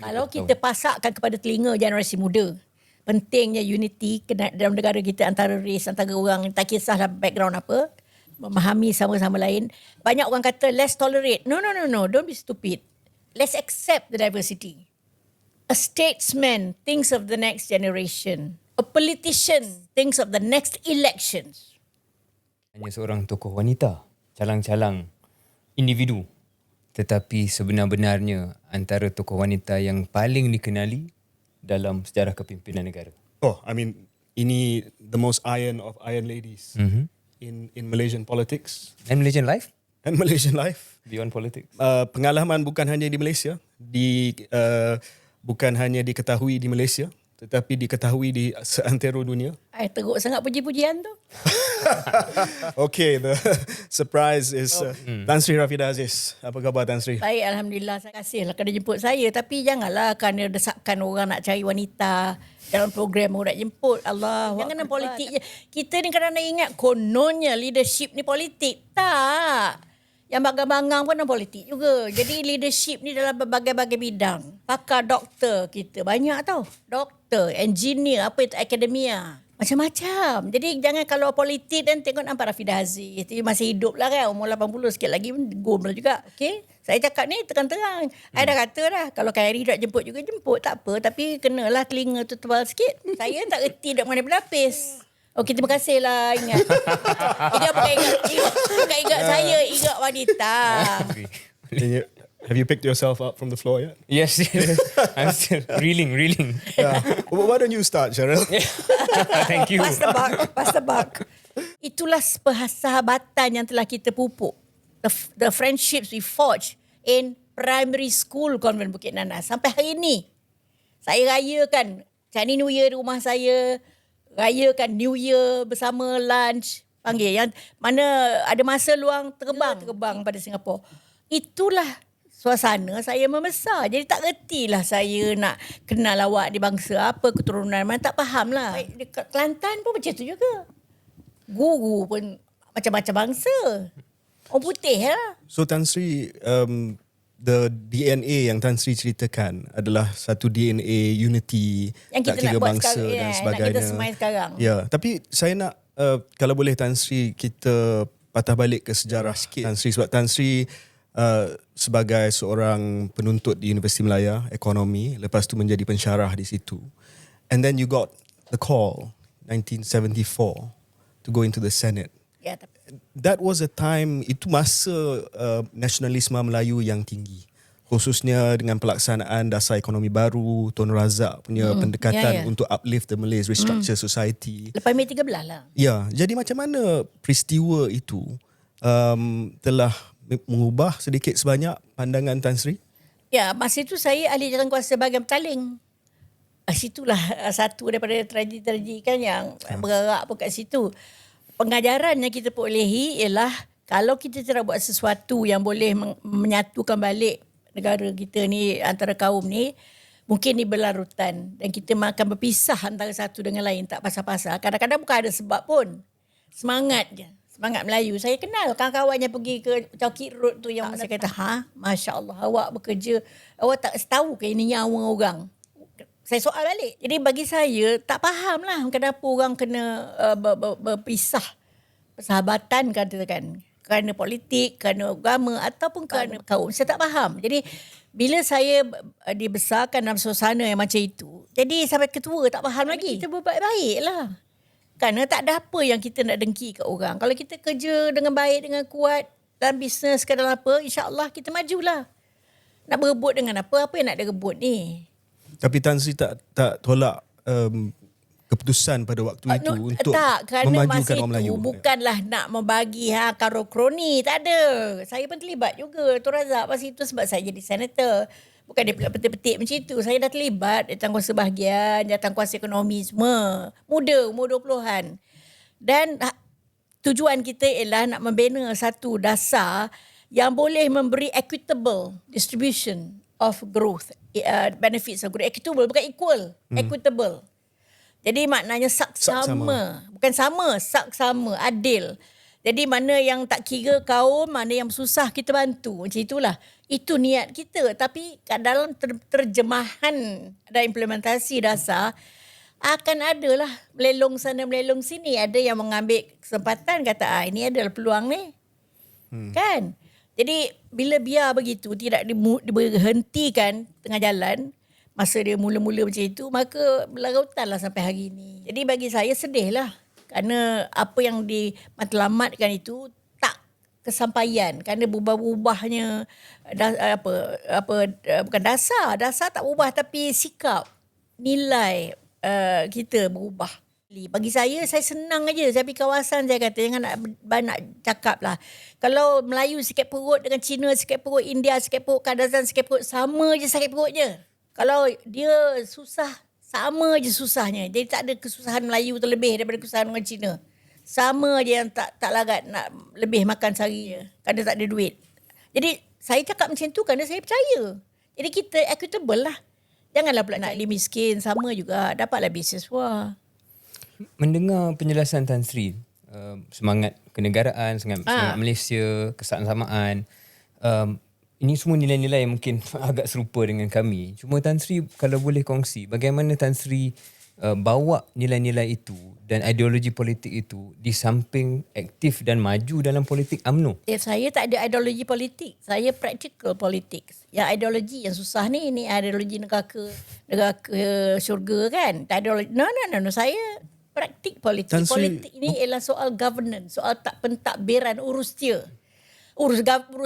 Kalau 30 kita tahun. pasakkan kepada telinga generasi muda, pentingnya unity dalam negara kita antara race, antara orang, tak kisahlah background apa, memahami sama-sama lain. Banyak orang kata, let's tolerate. No, don't be stupid. Let's accept the diversity. A statesman thinks of the next generation. A politician thinks of the next elections. Hanya seorang tokoh wanita, calang-calang individu. Tetapi sebenar-benarnya antara tokoh wanita yang paling dikenali dalam sejarah kepimpinan negara. Oh, I mean, ini the most iron of iron ladies in Malaysian politics And Malaysian life? and Malaysian life. Beyond politics? Pengalaman bukan hanya di Malaysia, bukan hanya diketahui di Malaysia, tetapi diketahui di seantero dunia. I teruk sangat puji-pujian tu. Okay, the surprise is Tan Sri Rafidah Aziz. Apa khabar Tan Sri? Baik, Alhamdulillah. Saya kasihlah kerana jemput saya. Tapi janganlah kerana desakkan orang nak cari wanita dalam program orang nak jemput. Allah. Jangan politik je. Kita ni kadang-kadang ingat kononnya leadership ni politik. Tak. Yang bangang-bangang pun dalam politik juga. Jadi leadership ni dalam berbagai-bagai bidang. Pakar doktor kita banyak tau. Doktor, engineer, apa itu akademia. Macam-macam. Jadi jangan kalau politik dan tengok nampak Rafidah Aziz. Dia masih hidup lah kan. Umur 80 sikit lagi pun gom lah juga. Okay? Saya cakap ni terang-terang. Saya dah kata dah. Kalau Khairi nak jemput juga jemput. Tak apa. Tapi kenalah telinga tu tebal sikit. Saya tak reti nak mana berlapis. Okey, terima kasih lah ingat. Dia bukan ingat saya, ingat wanita. Have you picked yourself up from the floor yet? Yes, I'm still reeling. Yeah. Why don't you start, Cheryl? Thank you. Pass the buck. Itulah persahabatan yang telah kita pupuk. The friendships we forge in primary school Konvent Bukit Nanas. Sampai hari ini, saya rayakan Chinese New Year di rumah saya, rayakan New Year bersama lunch, panggil yang mana ada masa luang terbang pada Singapura. Itulah suasana saya membesar. Jadi tak retilah saya nak kenal awak di bangsa apa, keturunan mana, tak faham lah. Dekat Kelantan pun macam tu juga. Guru pun macam-macam bangsa. Orang putih lah. So Tan Sri, the DNA yang Tan Sri ceritakan adalah satu DNA unity Yang kita tak kira nak buat bangsa sekarang, dan nak sebagainya. kita semai sekarang. Ya, tapi saya nak kalau boleh Tan Sri kita patah balik ke sejarah sikit Tan Sri, sebab Tan Sri sebagai seorang penuntut di Universiti Melaya ekonomi, lepas tu menjadi pensyarah di situ, and then you got the call 1974 to go into the Senate. Ya, tapi That was a time, itu masa nasionalisme Melayu yang tinggi, khususnya dengan pelaksanaan dasar ekonomi baru, Tun Razak punya pendekatan untuk uplift the Malays, restructure society. lepas Mei 13 lah. Ya, jadi macam mana peristiwa itu telah mengubah sedikit sebanyak pandangan Tan Sri? Ya, masa itu saya ahli jawatankuasa bahagian petaling. Situlah satu daripada tragedi-tragedi kan yang bergerak pun kat situ. Pengajaran yang kita perolehi ialah kalau kita tidak buat sesuatu yang boleh menyatukan balik negara kita ni, antara kaum ni, mungkin ni berlarutan dan kita akan berpisah antara satu dengan lain, tak pasal-pasal. Kadang-kadang bukan ada sebab pun. Semangat je. Semangat Melayu. Saya kenal kawan-kawan yang pergi ke Chowkit Road tu yang saya kata, Masya Allah, awak bekerja, awak tak tahu ke ini nyawa orang. Saya soal balik. Jadi bagi saya, tak faham lah kenapa orang kena berpisah persahabatan katakan. Kerana politik, kerana agama ataupun kerana kaum. Saya tak faham. Jadi bila saya dibesarkan dalam suasana yang macam itu, jadi sampai ketua tak faham lagi. Kita berbaik-baik lah. Kerana tak ada apa yang kita nak dengki kat orang. Kalau kita kerja dengan baik, dengan kuat, dalam bisnes ke dalam apa, insyaAllah kita majulah. Nak berebut dengan apa yang nak direbut ni. Tapi Tan Sri tak tolak keputusan pada waktu itu untuk kerana memajukan masa orang Melayu. itu bukanlah nak membagi karo kroni, tak ada. Saya pun terlibat juga Tun Razak masa itu sebab saya jadi senator. Bukan dia pula petik-petik macam itu. Saya dah terlibat jawatankuasa bahagian, jawatankuasa ekonomi semua. Muda, umur 20-an. Dan tujuan kita ialah nak membina satu dasar yang boleh memberi equitable distribution of growth, benefits of growth. Equitable, bukan equal. Equitable. Jadi maknanya saksama. Bukan sama, saksama, adil. Jadi mana yang tak kira kaum, mana yang susah kita bantu. Macam itulah. Itu niat kita. Tapi dalam terjemahan dan implementasi dasar, akan adalah melelong sana melelong sini. Ada yang mengambil kesempatan kata ini adalah peluang ni. Kan? Jadi bila biar begitu tidak diberhentikan tengah jalan masa dia mula-mula macam itu, maka berlarutanlah sampai hari ini. Jadi bagi saya sedih lah kerana apa yang dimatlamatkan itu tak kesampaian kerana berubah-ubahnya bukan dasar tak berubah tapi sikap nilai kita berubah. Bagi saya senang aja. Saya pergi kawasan, saya kata jangan nak banyak cakap lah. Kalau Melayu sikit perut dengan Cina sikit perut, India sikit perut, Kadazan sikit perut, sama je sakit perut je. Kalau dia susah, sama je susahnya. Jadi tak ada kesusahan Melayu terlebih daripada kesusahan orang Cina. Sama je yang tak larat nak lebih makan sehari je kerana tak ada duit. Jadi saya cakap macam tu kerana saya percaya. Jadi kita equitable lah. Janganlah pula nak miskin, sama juga. Dapatlah beasiswa. Mendengar penjelasan Tan Sri, semangat kenegaraan, semangat Malaysia, kesesamaan, ini semua nilai-nilai yang mungkin agak serupa dengan kami. Cuma Tan Sri kalau boleh kongsi, bagaimana Tan Sri bawa nilai-nilai itu dan ideologi politik itu di samping aktif dan maju dalam politik UMNO? Saya tak ada ideologi politik. Saya practical politics. Yang ideologi yang susah ni ideologi negara syurga kan. Ideologi, no. Saya praktik politik. Politik ni ialah soal governance, soal pentadbiran, urus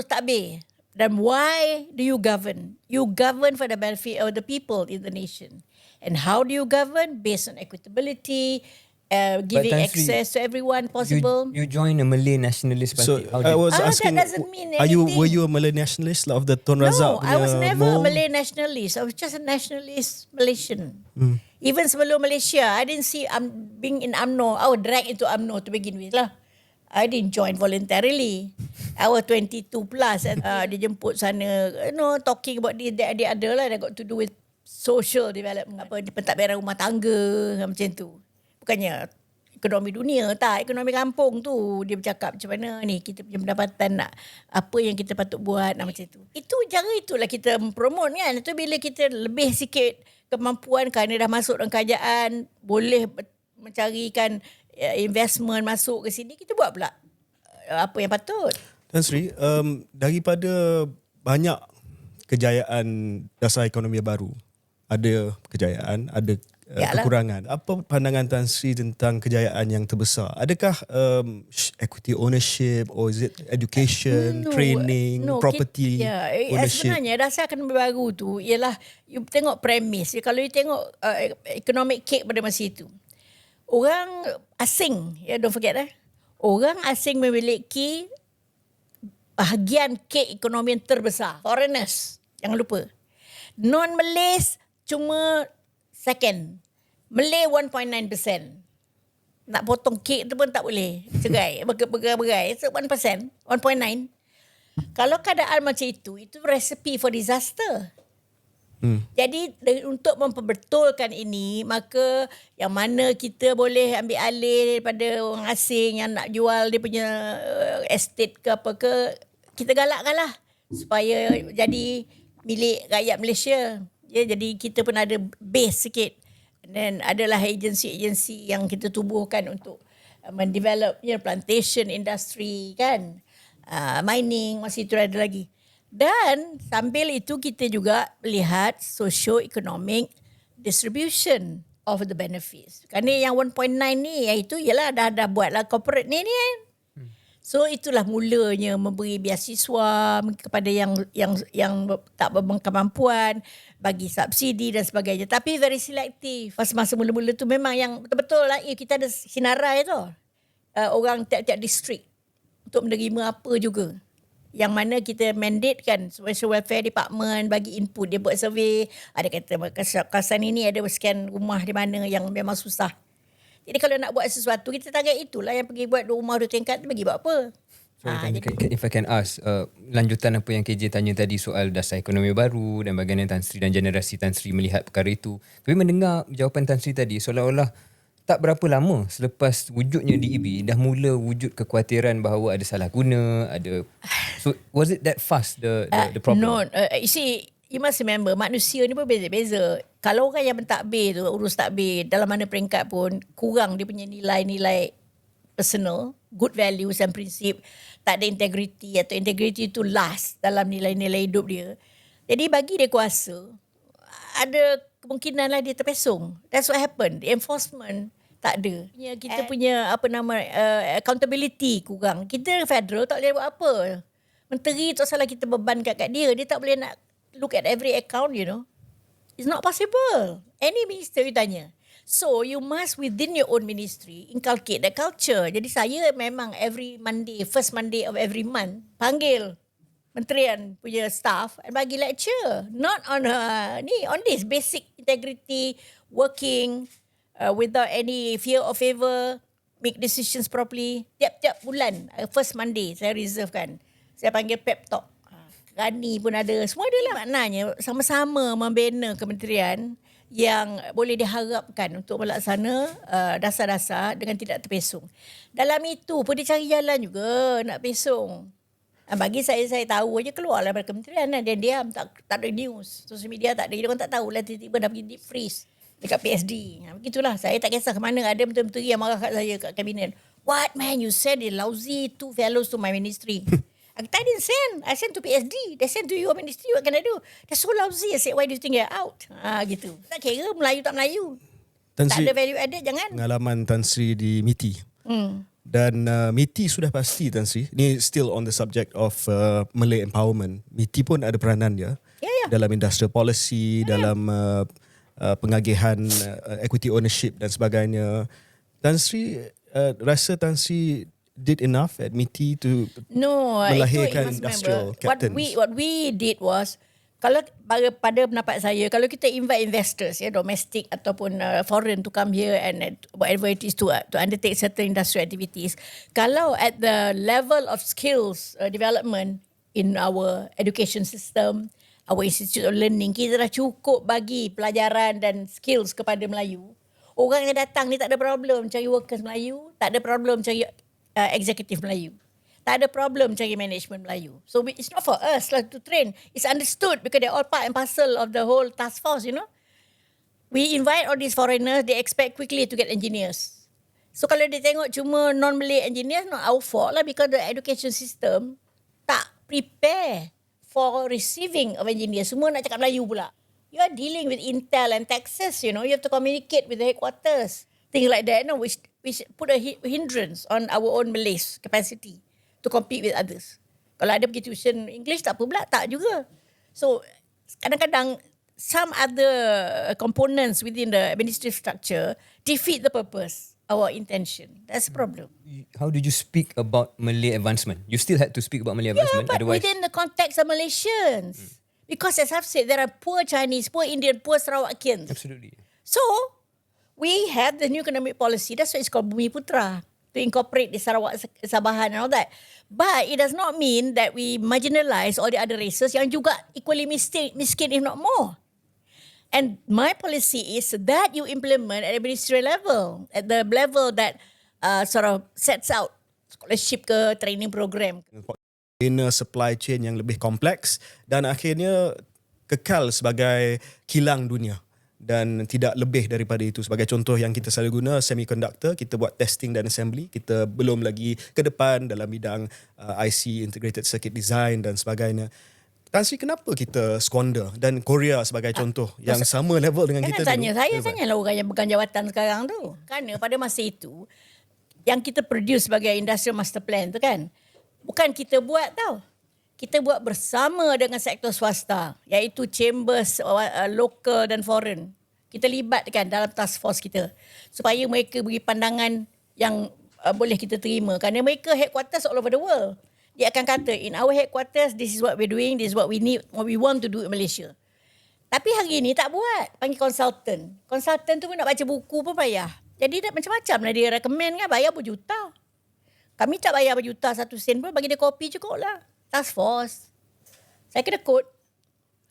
takbir. Dan why do you govern? You govern for the benefit of the people in the nation. And how do you govern? Based on equitability, giving access to everyone possible. You join a Malay nationalist party. So I was asking, that doesn't mean anything. were you a Malay nationalist of the Tun Razak? No, I was never a Malay nationalist. I was just a nationalist Malaysian. Even sebelum Malaysia, I didn't see being in UMNO. I was dragged into UMNO to begin with lah. I didn't join voluntarily. I was 22 plus and dia jemput sana, talking about this, that, the other lah. That got to do with social development, pentadbiran rumah tangga macam tu. Bukannya ekonomi dunia, tak. Ekonomi kampung tu dia bercakap macam mana ni kita punya pendapatan nak apa yang kita patut buat macam tu. Itu cara itulah kita promote kan. Itu bila kita lebih sikit kemampuan kerana dah masuk dalam kerajaan, boleh mencarikan investment masuk ke sini, kita buat pula apa yang patut. Tan Sri, daripada banyak kejayaan dasar ekonomi baru, ada kejayaan, ada kekurangan. Apa pandangan Tan Sri tentang kejayaan yang terbesar? Adakah equity ownership or is it education, training, property ownership? Sebenarnya dasar ekonomi baru tu ialah you tengok premis. Kalau you tengok economic cake pada masa itu, orang asing, don't forget orang asing memiliki bahagian kek ekonomi yang terbesar. Foreigners, jangan lupa. Non-Malays cuma second. Malay 1.9%. Nak potong kek tu pun tak boleh. Cerai, berai. So 1%, 1.9. Kalau keadaan macam itu recipe for disaster. Jadi untuk memperbetulkan ini, maka yang mana kita boleh ambil alih daripada orang asing yang nak jual dia punya estate ke apa ke, kita galakkanlah supaya jadi milik rakyat Malaysia. Jadi kita pun ada base sikit. Dan adalah agensi-agensi yang kita tubuhkan untuk mendevelop plantation industry kan. Mining masih itu ada lagi. Dan sambil itu kita juga lihat socio-economic distribution of the benefits. Kerana yang 1.9 ni, iaitu ialah dah buatlah corporate ni kan. So itulah mulanya memberi beasiswa kepada yang tak berkemampuan, bagi subsidi dan sebagainya. Tapi very selective. Pas masa mula-mula tu memang yang betul-betul lah kita ada sinarai tu. Orang tiap-tiap distrik untuk menerima apa juga. Yang mana kita mandate kan Social Welfare Department bagi input, dia buat survey, ada kata kawasan ini ada sekian rumah di mana yang memang susah. Jadi kalau nak buat sesuatu, kita target itulah yang pergi buat 2 rumah 2 tingkat tu bagi buat apa. If I can ask, lanjutan apa yang KJ tanya tadi soal dasar ekonomi baru dan bagaimana Tan Sri dan generasi Tan Sri melihat perkara itu. Tapi mendengar jawapan Tan Sri tadi, seolah-olah tak berapa lama selepas wujudnya DEB dah mula wujud kekhawatiran bahawa ada salah guna, ada, so was it that fast the problem? No, you see, you must remember, manusia ni pun beza-beza. Kalau orang yang mentadbir tu, urus takbir, dalam mana peringkat pun, kurang dia punya nilai-nilai personal, good values dan prinsip, tak ada integrity atau integrity tu last dalam nilai-nilai hidup dia. Jadi bagi dia kuasa, ada kemungkinan lah dia terpesong. That's what happened. The enforcement tak ada. Kita punya accountability kurang. Kita federal tak boleh buat apa. Menteri tak salah kita bebankan kat dia. Dia tak boleh nak look at every account, you know. It's not possible. Any minister you tanya. So you must within your own ministry inculcate that culture. Jadi saya memang every Monday, first Monday of every month, panggil menterian punya staff and bagi lecture. Not on on this basic integrity, working without any fear or favor, make decisions properly. Tiap-tiap bulan, first Monday saya reservekan. Saya panggil pep talk. Rani pun ada. Semua ada lah. Maknanya sama-sama membina kementerian yang boleh diharapkan untuk melaksana dasar-dasar dengan tidak terpesong. Dalam itu pun dia cari jalan juga nak pesong. Bagi saya tahu je keluarlah dari kementerian dan dia diam, tak ada news. Sosial media tak ada. Dia orang tak tahu lah tiba-tiba dah pergi deep freeze dekat PSD. Begitulah. Saya tak kisah ke mana ada menteri-menteri yang marah kat saya kat kabinet. What man, you send the lousy 2 fellows to my ministry. I didn't send. I sent to PSD. They sent to your ministry. What can I do? They're so lousy. I said, why do you think they're out? Gitu. Tak kira Melayu tak Melayu. Tan Tak Sri, ada value added, jangan. pengalaman Tan Sri di MITI. Dan MITI sudah pasti Tan Sri, ni still on the subject of Malay empowerment. MITI pun ada peranan dia dalam industrial policy, dalam pengagihan equity ownership dan sebagainya. Tan Sri, rasa Tan Sri did enough at MITI to melahirkan industrial captains? What we did was, kalau pada pendapat saya, kalau kita invite investors, domestic ataupun foreign to come here and whatever it is to undertake certain industrial activities, kalau at the level of skills development in our education system, our institute of learning, kita dah cukup bagi pelajaran dan skills kepada Melayu. Orang yang datang ni tak ada problem cari workers Melayu, tak ada problem cari executive Melayu. Tak ada problem cari management Melayu. So it's not for us lah to train. It's understood because they're all part and parcel of the whole task force, you know. We invite all these foreigners, they expect quickly to get engineers. So kalau dia tengok cuma non-Malay engineers, not our fault lah because the education system tak prepare for receiving of engineers. Semua nak cakap Melayu pula. You are dealing with Intel and Texas, you know. You have to communicate with the headquarters. Things like that, no, which put a hindrance on our own Malays capacity to compete with others. Kalau ada pergi tuition English tak apa pula, tak juga. So kadang-kadang some other components within the administrative structure defeat the purpose, our intention. That's the problem. How did you speak about Malay advancement? You still had to speak about Malay advancement, but otherwise within the context of Malaysians. Because as I've said, there are poor Chinese, poor Indian, poor Sarawakians. absolutely. So, we have the new economic policy. That's why it's called Bumi Putra, to incorporate the Sarawak Sabahan and all that. But it does not mean that we marginalize all the other races yang juga equally miskin if not more. And my policy is that you implement at the ministerial level, at the level that sort of sets out scholarship ke training program. Inner supply chain yang lebih kompleks dan akhirnya kekal sebagai kilang dunia. Dan tidak lebih daripada itu. Sebagai contoh yang kita selalu guna, semiconductor, kita buat testing dan assembly. Kita belum lagi ke depan dalam bidang IC, integrated circuit design dan sebagainya. Tan Sri, kenapa kita squander? Dan Korea sebagai contoh yang sama level dengan kita dulu. Saya tanyalah orang yang pegang jawatan sekarang tu. Kerana pada masa itu, yang kita produce sebagai industrial master plan tu kan, bukan kita buat tau. Kita buat bersama dengan sektor swasta, iaitu chambers local dan foreign. Kita libatkan dalam task force kita supaya mereka beri pandangan yang boleh kita terima. Kerana mereka headquarters all over the world. Dia akan kata, in our headquarters, this is what we're doing, this is what we need, what we want to do in Malaysia. Tapi hari ni tak buat. Panggil consultant. Consultant tu pun nak baca buku pun payah. Jadi dah macam-macam lah dia recommend kan, bayar berjuta. Kami tak bayar berjuta 1 sen pun, bagi dia kopi cukup lah. Task force. Saya kena kod.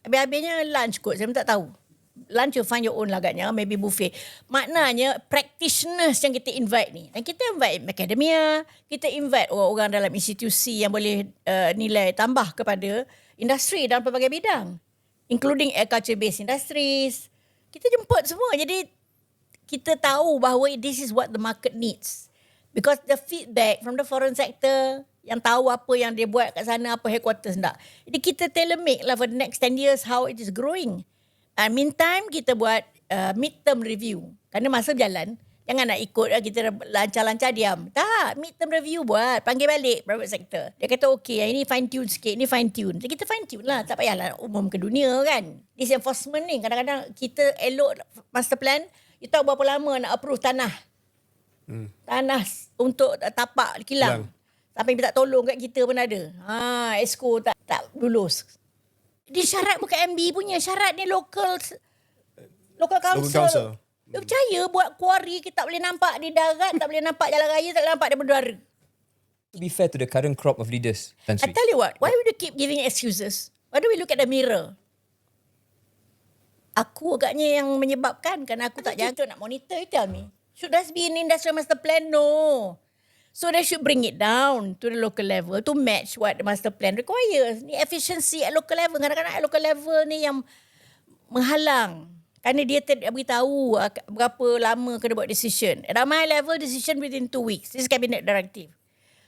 Habis-habisnya lunch kod. Saya pun tak tahu. lunch you find your own lah agaknya, maybe buffet. Maknanya practitioners yang kita invite ni. Dan kita invite academia, kita invite orang-orang dalam institusi yang boleh nilai tambah kepada industri dalam pelbagai bidang. Including agriculture based industries. Kita jemput semua. Jadi kita tahu bahawa this is what the market needs. Because the feedback from the foreign sector yang tahu apa yang dia buat kat sana, apa headquarters nak. Jadi kita tailor-make lah for the next 10 years how it is growing. Meantime, kita buat midterm review. Kerana masa berjalan, jangan nak ikut kita lancar-lancar diam. Tak, midterm review buat. Panggil balik private sector. Dia kata, okay, ini fine tune sikit, ini fine tune. Jadi kita fine tune lah. Tak payahlah umum ke dunia kan. This enforcement ni, kadang-kadang kita elok master plan, you tahu berapa lama nak approve tanah. Tanah untuk tapak kilang. Sampai minta tolong kat kita pun ada. Esko tak lulus. Dia syarat bukan MB punya. Syarat ni local council. Dia percaya buat kuari kita tak boleh nampak di darat, tak boleh nampak jalan raya, tak boleh nampak di udara. To be fair to the current crop of leaders, Tan I Sri. tell you what, why would you keep giving excuses? Why don't we look at the mirror? Aku agaknya yang menyebabkan kerana aku tak jaga nak monitor, you tell me. Should that be in industrial master plan? No. So they should bring it down to the local level to match what the master plan requires. Ni efficiency at local level. Kadang-kadang at local level ni yang menghalang. Kerana dia beritahu berapa lama kena buat decision. At my level, decision within 2 weeks. This is cabinet directive.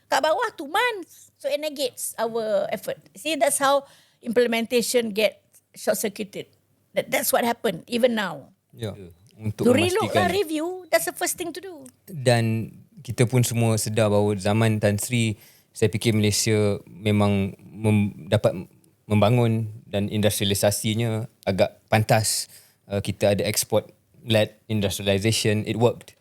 Kat bawah 2 months. So it negates our effort. See, that's how implementation get short-circuited. That's what happened even now. Ya. Untuk To relook memastikan, review, that's the first thing to do. dan kita pun semua sedar bahawa zaman Tan Sri, saya fikir Malaysia memang dapat membangun dan industrialisasinya agak pantas. Kita ada export-led industrialisation, it worked.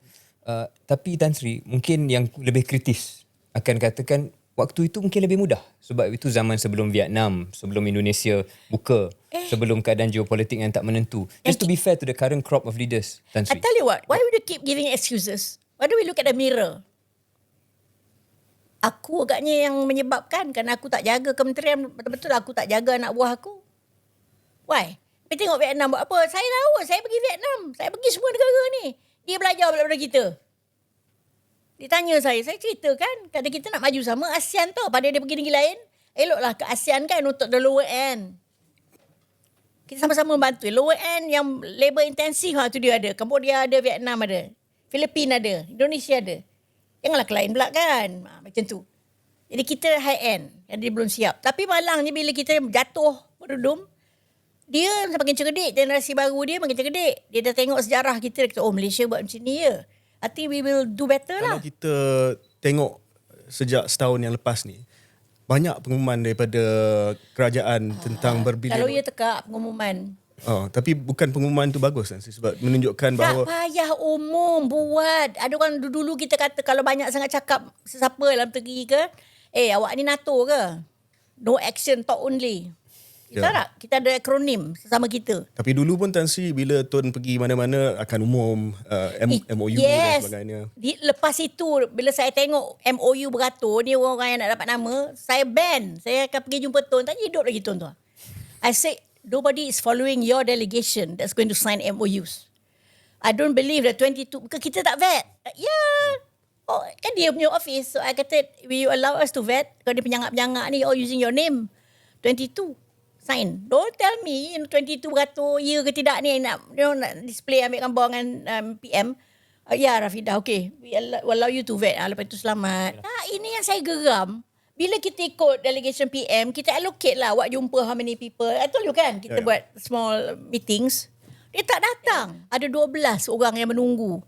Tapi Tan Sri, mungkin yang lebih kritis akan katakan waktu itu mungkin lebih mudah. Sebab itu zaman sebelum Vietnam, sebelum Indonesia buka, sebelum keadaan geopolitik yang tak menentu. Just to be fair to the current crop of leaders, Tan I Sri. tell you what, why would you keep giving excuses? Why don't we look at the mirror? Aku agaknya yang menyebabkan kerana aku tak jaga kementerian, betul-betul aku tak jaga anak buah aku. Why? Pergi tengok Vietnam buat apa? Saya tahu, saya pergi Vietnam. Saya pergi semua negara ni. Dia belajar daripada kita. Dia tanya saya ceritakan, kata kita nak maju sama ASEAN tau. Pada dia pergi negeri lain, eloklah ke ASEAN kan untuk the lower end. Kita sama-sama membantu. Lower end yang labor intensif tu dia ada. Cambodia ada, Vietnam ada. Filipina ada, Indonesia ada. Janganlah ke lain pula kan. Macam tu. Jadi kita high end yang dia belum siap. Tapi malangnya bila kita jatuh berdudum, dia makin cerdik. Generasi baru dia makin cerdik. Dia dah tengok sejarah kita. Dia kata, oh Malaysia buat macam ni ya. I think we will do better lah. Kalau kita tengok sejak setahun yang lepas ni, banyak pengumuman daripada kerajaan tentang berbilion. Kalau ia tekak pengumuman. Tapi bukan pengumuman tu bagus kan? Sebab menunjukkan bahawa Tak payah umum buat. Ada orang dulu kita kata kalau banyak sangat cakap sesiapa dalam negeri ke, awak ni NATO ke? No action, talk only. Kita tak? Kita ada akronim sesama kita. tapi dulu pun Tan Sri bila Tun pergi mana-mana akan umum MOU dan sebagainya. Lepas itu, bila saya tengok MOU beratur, ni orang-orang yang nak dapat nama, saya ban. Saya akan pergi jumpa Tun. Tak hidup lagi Tun tu. I said, nobody is following your delegation that's going to sign MOUs. I don't believe that 22, kita tak vet. Kan dia punya office. So I kata, will you allow us to vet? Kalau dia penyangak-penyangak ni, all using your name. 22. Sign. Don't tell me 22 beratur ya ke tidak ni nak display ambil gambar dengan PM. Ya Rafidah, okay. We allow you to vet. Lepas tu selamat. Ini yang saya geram. Bila kita ikut delegation PM, kita allocate lah awak jumpa how many people. I told you kan, kita buat small meetings. Dia tak datang. Ada 12 orang yang menunggu.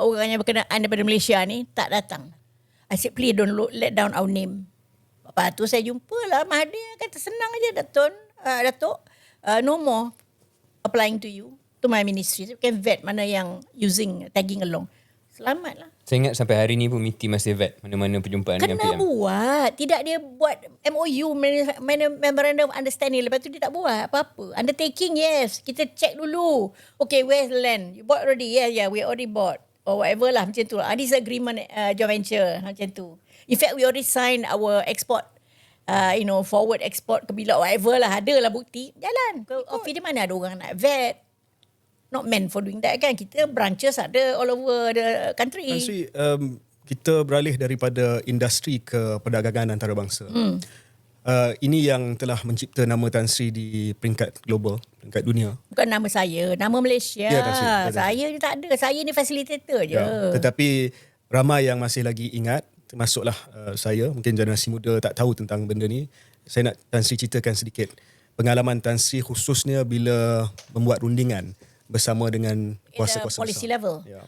Orang yang berkenaan daripada Malaysia ni tak datang. I said, please don't let down our name. Lepas tu saya jumpa lah Mahathir, kata senang aja Datuk, no more applying to you, to my ministry. You can vet mana yang using tagging along. Selamatlah. Saya ingat sampai hari ni pun MITI masih vet mana-mana perjumpaan dengan Kena PM. buat. Tidak dia buat MOU, Memorandum of Understanding. Lepas tu dia tak buat apa-apa. Undertaking, yes. Kita check dulu. Okay, where's the land? You bought already? Yeah, we already bought. Or whatever lah, macam tu lah. This agreement joint venture, macam tu. In fact, we already signed our export forward export ke bila whatever lah, ada lah bukti, jalan. Office dia mana ada orang nak vet. Not meant for doing that kan. Kita branches ada all over the country. Tan Sri, kita beralih daripada industri ke perdagangan antarabangsa. Ini yang telah mencipta nama Tan Sri di peringkat global, peringkat dunia. Bukan nama saya, nama Malaysia. Ya, Tan Sri. Saya ni tak ada. Saya ni facilitator je. Ya, tetapi ramai yang masih lagi ingat, termasuklah saya, mungkin generasi muda tak tahu tentang benda ni. Saya nak Tan Sri ceritakan sedikit pengalaman Tan Sri khususnya bila membuat rundingan bersama dengan kuasa-kuasa policy besar. level. Ya.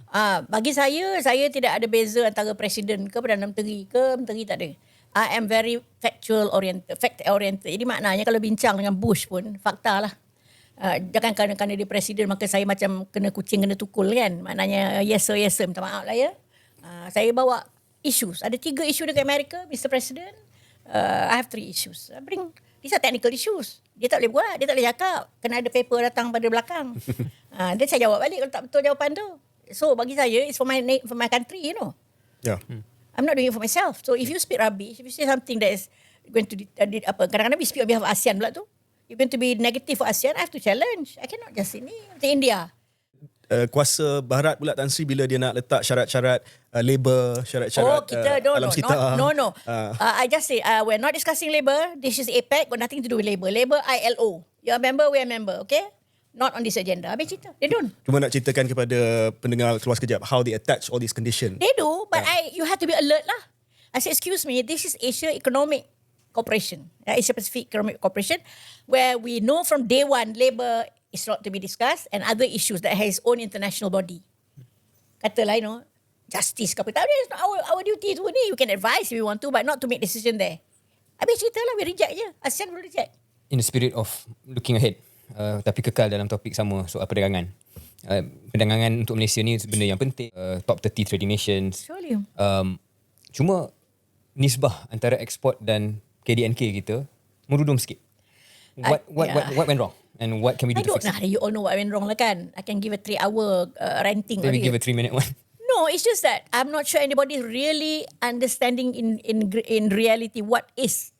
Bagi saya tidak ada beza antara presiden ke Perdana Menteri ke menteri, tak ada. I am very fact oriented. Jadi maknanya kalau bincang dengan Bush pun fakta lah. Jangan kerana dia presiden maka saya macam kena kucing kena tukul kan. Maknanya yes sir, minta maaf lah ya. Saya bawa issues. Ada 3 isu dekat Amerika, Mr. President. I have 3 issues. I bring these are technical issues. Dia tak boleh buat, dia tak boleh cakap. Kena ada paper datang pada belakang. Then saya jawab balik kalau tak betul jawapan tu. So bagi saya, it's for my country, you know. Ya. I'm not doing it for myself. So if you speak rubbish, if you say something that is going to kadang-kadang we speak on behalf of ASEAN pula tu. You're going to be negative for ASEAN, I have to challenge. I cannot just ini macam India. Kuasa barat pula Tan Sri bila dia nak letak syarat-syarat labor, syarat-syarat alam sekitar. No. I just say we're not discussing labor. This is APEC, got nothing to do with labor. Labor ILO. You're a member, we're a member, okay? Not on this agenda. Habis cerita. They don't. Cuma nak ceritakan kepada pendengar keluar sekejap how they attach all these conditions. They do, but you have to be alert lah. I say, excuse me, this is Asia Economic Cooperation, Asia Pacific Economic Cooperation, where we know from day one, labor is not to be discussed and other issues that has its own international body. Katalah, justice ke apa. Tak, it's not our duty tu ni. You can advise if you want to, but not to make decision there. Habis cerita lah, we reject je. ASEAN will reject. In the spirit of looking ahead, tapi kekal dalam topik sama soal perdagangan. Perdagangan untuk Malaysia ni benda yang penting. Top 30 trading nations. Surely. Cuma nisbah antara ekspor dan KDNK kita merudum sikit. What went wrong? And what can we do to fix it? You all know what went wrong lah kan. I can give a 3-hour ranting. Maybe give a 3-minute one. No, it's just that I'm not sure anybody is really understanding in reality what is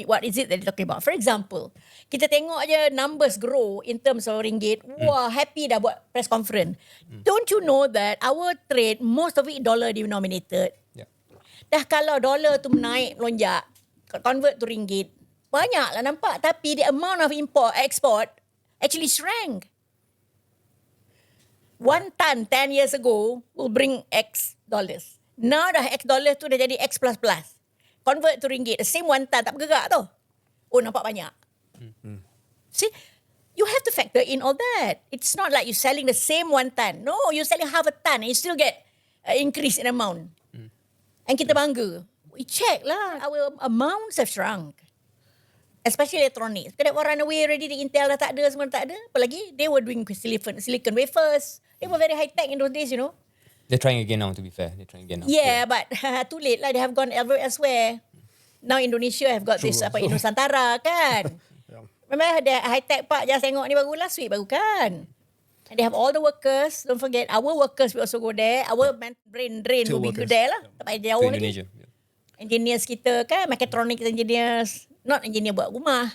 what is it that they're talking about. For example, kita tengok je numbers grow in terms of ringgit. Wah, happy dah buat press conference. Don't you know that our trade, most of it dollar denominated. Yeah. Dah kalau dollar tu naik, lonjak, convert to ringgit, banyak lah nampak. Tapi the amount of export actually shrank. 1 ton 10 years ago will bring X dollars. Now dah X dollars tu dah jadi X plus plus. Convert to ringgit, the same 1 ton tak bergerak tu. Oh, nampak banyak. See, you have to factor in all that. It's not like you're selling the same 1 ton. No, you're selling half a ton and you still get increase in amount. And kita bangga. We check lah, our amounts have shrunk. Especially electronics. Kita run away already, the Intel dah tak ada, semua tak ada. Apalagi, they were doing silicon wafers. They were very high tech in those days, you know. They're trying again now, to be fair. They're trying again now. Yeah, but too late lah. They have gone elsewhere. Now Indonesia have got this Indosantara kan. Remember the high-tech part just tengok ni baru last week baru kan. And they have all the workers. Don't forget, our workers will also go there. Our brain drain will be good there lah. Tak payah jauh lagi. Indonesia. Engineers kita kan, mechatronics engineers. Not engineer buat rumah.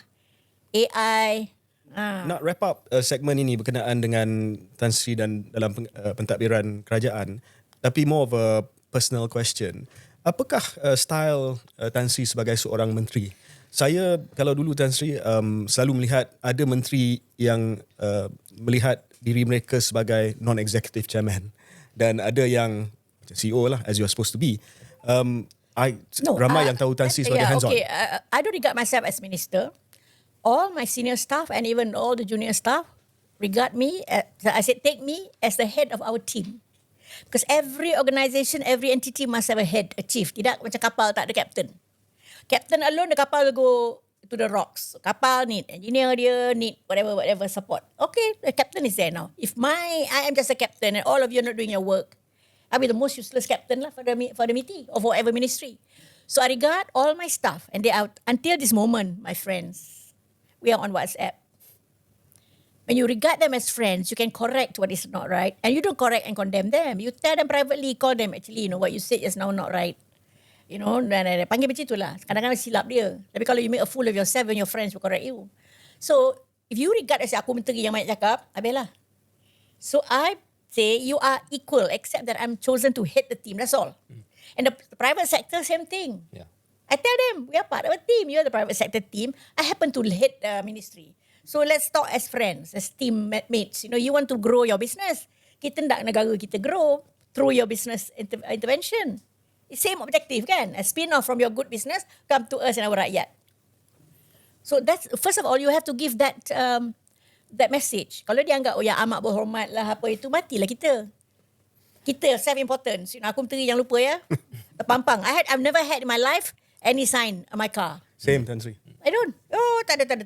AI. Nak wrap up segmen ini berkenaan dengan Tan Sri dan dalam pentadbiran kerajaan, tapi more of a personal question. Apakah style Tan Sri sebagai seorang menteri? Saya kalau dulu Tan Sri selalu melihat ada menteri yang melihat diri mereka sebagai non-executive chairman dan ada yang CEO lah, as you are supposed to be. Ramai yang tahu Tan Sri sebagai hands-on. Okay, I don't regard myself as minister. All my senior staff and even all the junior staff regard me, take me as the head of our team. Because every organisation, every entity must have a head, a chief. Tidak macam kapal tak ada captain. Captain alone, the kapal will go to the rocks. Kapal need engineer dia, need whatever support. Okay, the captain is there now. If I am just a captain and all of you are not doing your work, I'll be the most useless captain lah for the meeting or for whatever ministry. So I regard all my staff and they are, until this moment, my friends, we are on WhatsApp. When you regard them as friends, you can correct what is not right. And you don't correct and condemn them. You tell them privately, call them, actually, what you said is now not right. You know, dan panggil macam itulah. Kadang-kadang silap dia. Tapi kalau you make a fool of yourself, when your friends will correct you. So, if you regard as aku menteri yang banyak cakap, habislah. So, I say you are equal except that I'm chosen to head the team. That's all. And the private sector, same thing. Yeah. I tell them, we are part of a team. You are the private sector team. I happen to head the ministry. So, let's talk as friends, as teammates. You know, you want to grow your business. Kita nak negara kita grow through your business intervention. Same objective kan? A spin-off from your good business, come to us and our rakyat. So that's, first of all, you have to give that that message. Kalau dia anggap, oh yang amat berhormat lah, apa itu, matilah kita. Kita self-importance. You know, aku menteri, jangan lupa ya. Terpampang. I've never had in my life any sign on my car. Same, Tan Sri. I don't. Oh, tak ada.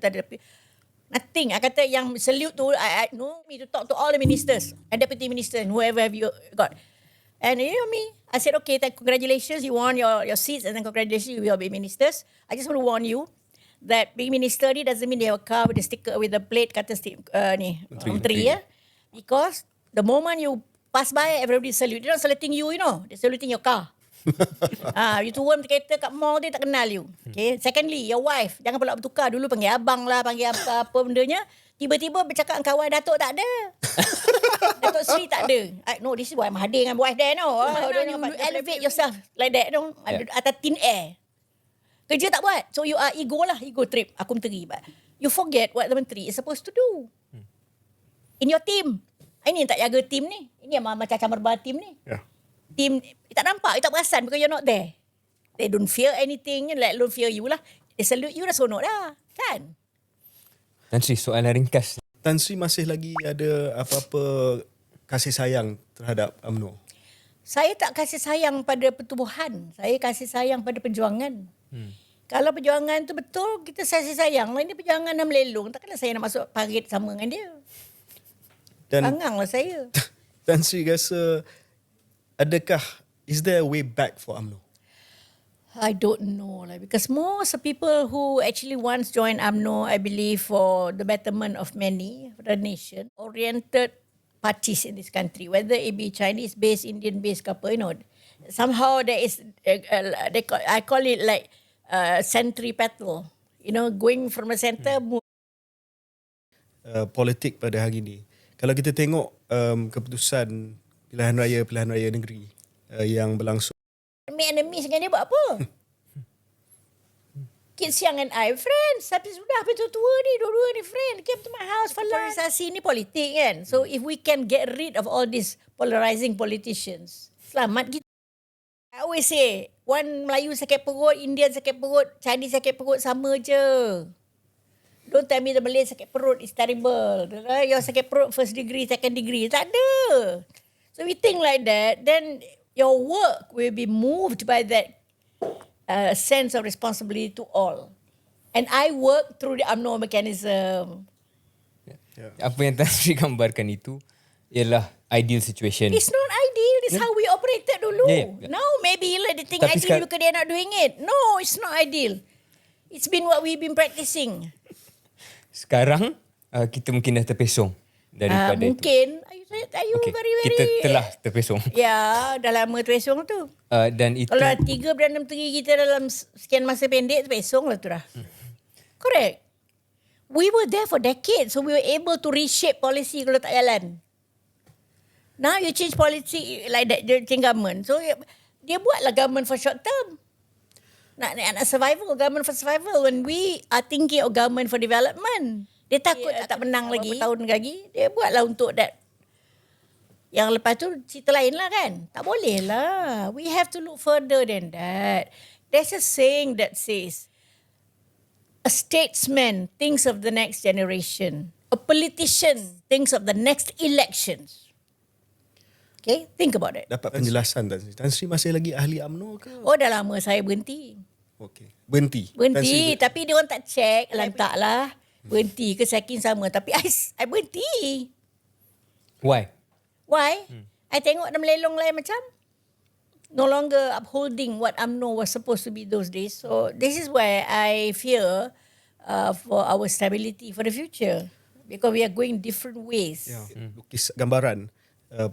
Nothing. I kata yang salute tu, I know me to talk to all the ministers and deputy ministers and whoever have you got. And you know me, I said, okay, congratulations, you won your seats and then congratulations, you will be ministers. I just want to warn you that being minister ni doesn't mean they have a car with a sticker, with a plate, kata menteri ya. Because the moment you pass by, everybody salute. They're not saluting you, you know. They're saluting your car. You turun kereta kat mall, dia tak kenal you. Okay. Secondly, your wife, jangan pula bertukar. Dulu panggil abang lah, panggil apa bendanya. Tiba-tiba bercakap dengan kawan Datuk tak ada. Datuk Sri tak ada. No, this is why I'm hadir dengan wife there, no. You elevate yourself like that, no. Atas thin air. Kerja tak buat. So you are ego trip. Aku menteri. But you forget what the menteri is supposed to do. In your team. Ini yang tak jaga team ni. Ini yang macam merba team ni. Yeah. Team, you tak nampak, you tak perasan because you're not there. They don't fear anything, let alone fear you lah. They salute you, dah sonok dah. Kan? Tan Sri, soalan ringkas. Tan Sri masih lagi ada apa-apa kasih sayang terhadap UMNO? Saya tak kasih sayang pada pertubuhan. Saya kasih sayang pada perjuangan. Kalau perjuangan tu betul, kita kasih sayang. Ini perjuangan dah melelong. Takkanlah saya nak masuk parit sama dengan dia. Dan Banganglah saya. Tan Sri rasa, adakah, is there a way back for UMNO? I don't know lah, because most of people who actually once joined UMNO, I believe for the betterment of many, for the nation, oriented parties in this country, whether it be Chinese-based, Indian-based, apa, you know, somehow there is, I call it like centripetal, you know, going from a center. Politik pada hari ini. Kalau kita tengok keputusan pilihan raya negeri yang berlangsung. Enemies dengan dia buat apa? Kids Siang and I friends. Tapi sudah tua ni, dua-dua ni friend. Came to my house for lunch. Polarisasi ni politik kan. So if we can get rid of all these polarizing politicians, selamat kita. I always say, one Melayu sakit perut, Indian sakit perut, Chinese sakit perut, sama je. Don't tell me the Malay sakit perut is terrible. Your sakit perut first degree, second degree. Tak ada. So we think like that, then your work will be moved by that sense of responsibility to all. And I work through the UMNO mechanism. Apa yang Tan Sri gambarkan itu ialah ideal situation. It's not ideal. It's how we operated dulu. Yeah. Now maybe they think Tapi ideal because they're not doing it. No, it's not ideal. It's been what we've been practicing. Sekarang kita mungkin dah terpesong daripada itu. Mungkin. Are you Okay. very Kita telah terpesong. Ya, dah lama terpesong tu. Dan itu Kalau 3 Perdana Menteri kita dalam sekian masa pendek, terpesong lah tu dah. Correct. We were there for decades, so we were able to reshape policy kalau tak jalan. Now you change policy like that, you change government. So dia buatlah government for short term. Nak survival, government for survival. When we are thinking of government for development, dia takut tak menang lagi, tahun lagi, dia buatlah untuk that. Yang lepas tu cerita lain lah kan. Tak boleh lah. We have to look further than that. There's a saying that says, a statesman thinks of the next generation. A politician thinks of the next elections. Okay, think about it. Dapat penjelasan Tan Sri. Tan Sri masih lagi ahli UMNO ke? Oh, dah lama saya berhenti. Okey. Berhenti. Tan Sri Tapi dia orang tak check. Lantak lah. Berhenti ke saking sama. Tapi I berhenti. why? Why? I tengok dia melelong lain macam. No longer upholding what UMNO was supposed to be those days. So this is where I fear for our stability for the future. Because we are going different ways. Ya, lukis gambaran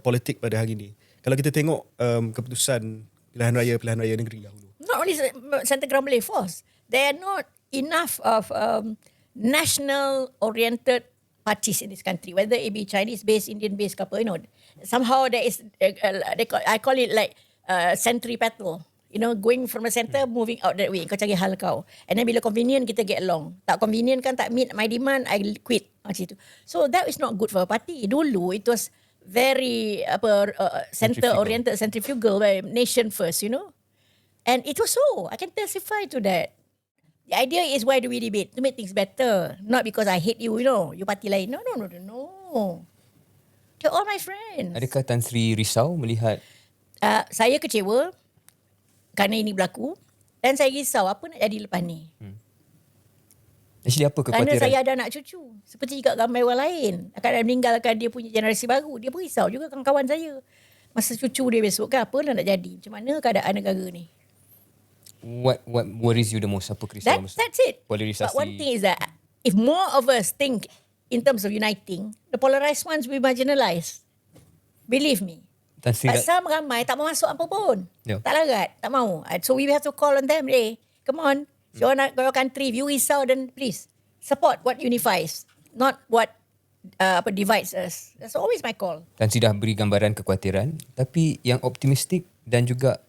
politik pada hari ini. Kalau kita tengok keputusan pilihan raya negeri dahulu. Not only Centre Ground Malay Force, there are not enough of national-oriented parties in this country, whether it be Chinese-based, Indian-based, ke apa, somehow there is, I call it like centripetal. Going from the center, moving out that way. Kau cari hal kau. And then bila convenient, kita get along. Tak convenient kan, tak meet my demand, I quit. Macam itu. So that is not good for a party. Dulu, it was very center-oriented, centrifugal, nation first, And it was so. I can testify to that. The idea is, why do we debate? To make things better. Not because I hate you, you parti lain. No. They're all my friends. Adakah Tan Sri risau melihat Saya kecewa kerana ini berlaku. Dan saya risau apa nak jadi lepas ni. actually apa Kerana kekhawatiran? saya ada anak cucu. Seperti juga ramai orang lain. Akan meninggalkan dia punya generasi baru. Dia pun risau juga kawan-kawan saya. Masa cucu dia besok kan, apa lah nak jadi. Macam mana keadaan negara ni. What worries you the most? Apa kerisauan? That's it. Polarisasi. But one thing is that if more of us think in terms of uniting, the polarized ones will be marginalized. Believe me. Tan Sri, But some ramai tak mau masuk apa pun. Ya. Tak larat, tak mau. So we have to call on them. Come on. You want your country, you risau, then please support what unifies, not what divides us. That's always my call. Tan Sri dah beri gambaran kekhawatiran, tapi yang optimistik dan juga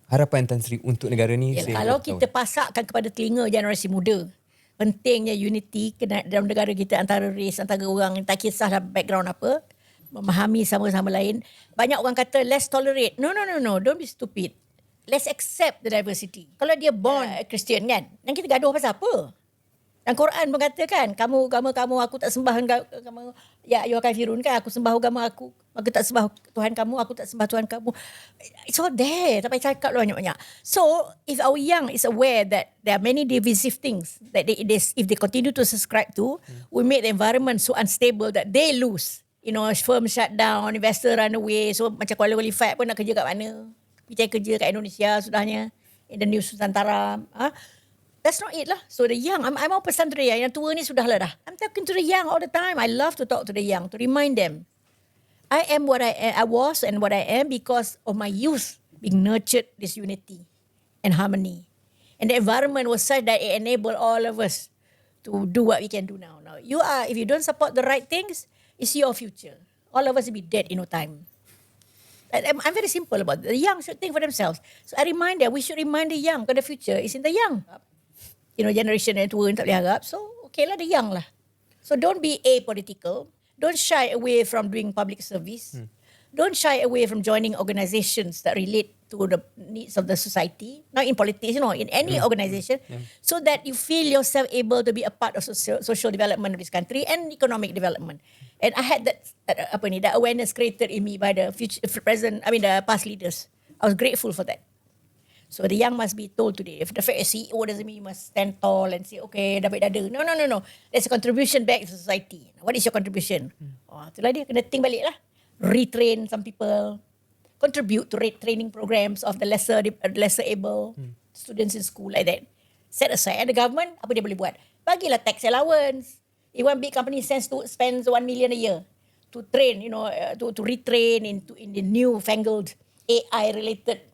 harapan Tan Sri untuk negara ni. Kalau kita pasakkan kepada telinga generasi muda, pentingnya unity dalam negara kita antara race, antara orang, tak kisah background apa, memahami sama-sama lain. Banyak orang kata let's tolerate. No. Don't be stupid. Let's accept the diversity. Kalau dia born Christian kan, dan kita gaduh pasal apa? Dan Quran mengatakan, kamu, aku tak sembah kamu, ya ayyuhal kafirun kan, aku sembah agama aku tak sembah Tuhan kamu, aku tak sembah Tuhan kamu. It's all there, tak payah cakap banyak-banyak. So, if our young is aware that there are many divisive things that if they continue to subscribe to, we make the environment so unstable that they lose. Firm shut down, investor run away. So, macam Kuala Lumpur pun nak kerja kat mana? Pergi kerja kat Indonesia sudahnya. In the New Nusantara. That's not it lah. So the young, I'm mau pesan to the young. Yang tua ni sudahlah dah. I'm talking to the young all the time. I love to talk to the young, to remind them. I am what I was and what I am because of my youth being nurtured this unity and harmony. And the environment was such that it enabled all of us to do what we can do now. Now, if you don't support the right things, it's your future. All of us will be dead in no time. I'm very simple about it. The young should think for themselves. So I remind them, we should remind the young because the future is in the young. Generation yang tua ni tak boleh harap. So, okay lah, the young lah. So, don't be apolitical. Don't shy away from doing public service. Don't shy away from joining organizations that relate to the needs of the society. Not in politics, in any organization. So that you feel yourself able to be a part of social development of this country and economic development. And I had that awareness created in me by the the past leaders. I was grateful for that. So the young must be told today, if the fact is CEO doesn't mean you must stand tall and say, okay, dapat dada. No. There's a contribution back to society. What is your contribution? Itulah dia, kena think balik lah. Retrain some people. Contribute to training programs of the lesser able students in school like that. Set aside. And the government, apa dia boleh buat? Bagilah tax allowance. If one big company spends 1 million a year to train, to retrain in the newfangled AI-related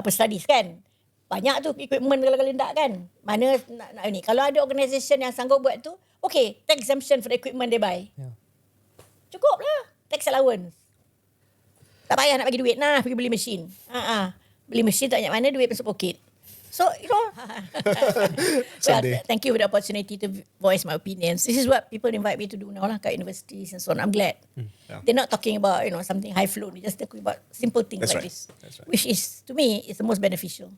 studies kan. Banyak tu equipment kalau lendak kan. Mana nak ni. Kalau ada organisation yang sanggup buat tu, okay, tax exemption for the equipment they buy. Yeah. Cukup lah. Tax allowance. Tak payah nak bagi duit nah, pergi beli mesin. Beli mesin tak banyak mana, duit masuk poket. So, well, thank you for the opportunity to voice my opinions. This is what people invite me to do now lah kat universities and so on. I'm glad. They're not talking about something high flown. They're just talking about simple things That's like right. this. That's right. Which is, to me, is the most beneficial.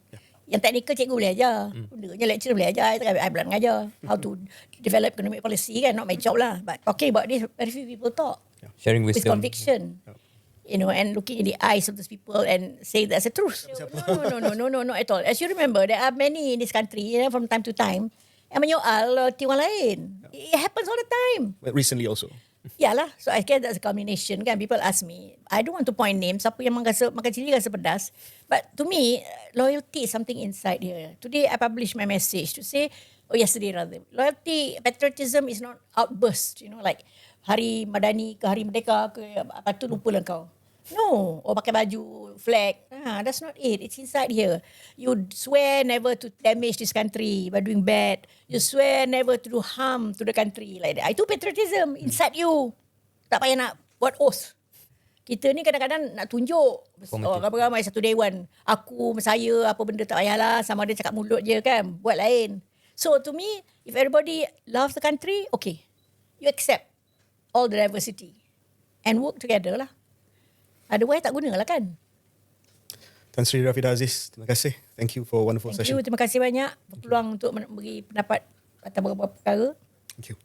Yang teknikal cikgu boleh ajar. Bendanya lecturer boleh ajar. I belum ngajar. How to develop economic policy kan. Not my job lah. But talking about this, very few people talk. Sharing With wisdom. conviction. And looking in the eyes of those people and say that's the truth. No, not at all. As you remember, there are many in this country, from time to time, yang menyoal orang lain. It happens all the time. Recently also. Yalah, so I guess that's a combination kan. People ask me, I don't want to point names, siapa yang makan cili rasa pedas. But to me, loyalty is something inside here. Today I published my message to say, yesterday rather, loyalty, patriotism is not outburst, like Hari Madani ke Hari Merdeka ke, apa tu lupa lah kau. No, or pakai baju flag. That's not it. It's inside here. You swear never to damage this country by doing bad. You swear never to do harm to the country like that. Itu patriotism inside you. Tak payah nak buat oath. Kita ni kadang-kadang nak tunjuk ramai-ramai satu dewan. Aku, saya, apa benda tak payahlah. Sama ada cakap mulut je kan. Buat lain. So to me, if everybody loves the country, okay. You accept all the diversity. And work together lah. Otherwise tak guna lah kan. Tan Sri Rafidah Aziz, terima kasih. Thank you for a wonderful Thank session. you. Terima kasih banyak. Peluang untuk beri pendapat atas beberapa perkara. Thank you.